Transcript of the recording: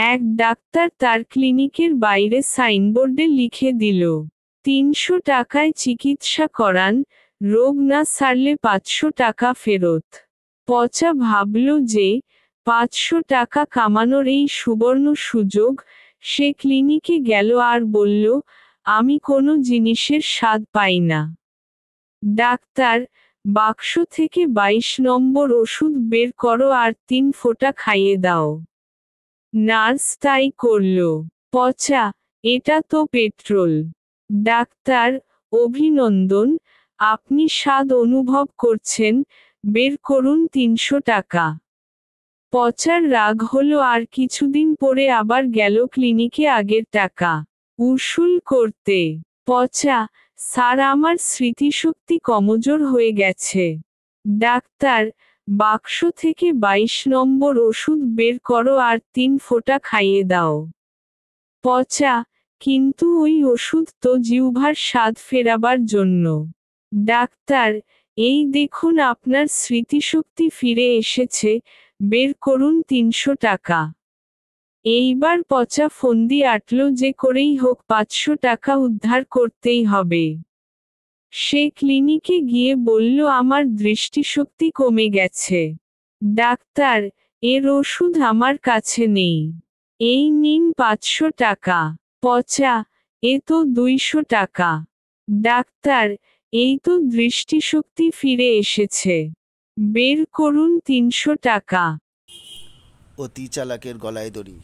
এক ডাক্তার তার ক্লিনিকের বাইরে সাইনবোর্ডে লিখে দিল, 300 টাকায় চিকিৎসা করান, রোগ না সারলে 500 টাকা ফেরত। পচা ভাবল যে 500 টাকা কামানোর এই সুবর্ণ সুযোগ। সে ক্লিনিকে গেল আর বলল, আমি কোনো জিনিসের স্বাদ পাই না। ডাক্তার, বাক্স থেকে 22 নম্বর ওষুধ বের করো আর 3 ফোঁটা খাইয়ে দাও। নার্স তাই করল। পচা, এটা তো পেট্রোল। ডাক্তার, অভিনন্দন, আপনি স্বাদ অনুভব করছেন, বের করুন 300 টাকা। পচার রাগ হলো আর কিছুদিন পরে আবার গেল ক্লিনিকে আগের টাকা উসুল করতে। পচা, স্যার আমার স্মৃতিশক্তি কমজোর হয়ে গেছে। ডাক্তার, বাক্স থেকে 22 নম্বর ওষুধ বের করো আর 3 ফোঁটা খাইয়ে দাও। পচা, কিন্তু ওই ওষুধ তো জিহ্বার স্বাদ ফেরাবার জন্য। ডাক্তার, এই দেখুন আপনার স্মৃতিশক্তি ফিরে এসেছে, বের করুন 300 টাকা। এইবার পচা ফন্দি আটল যে করেই হোক 500 টাকা উদ্ধার করতেই হবে। সে ক্লিনিকে গিয়ে বলল আমার দৃষ্টিশক্তি কমে গেছে। ডাক্তার, এর ওষুধ আমার কাছে নেই। এই নিন 500 টাকা। পচা, এ তো 200 টাকা। ডাক্তার, এই তো দৃষ্টিশক্তি ফিরে এসেছে। বের করুন 300 টাকা। অতি চালাকের গলায় দড়ি।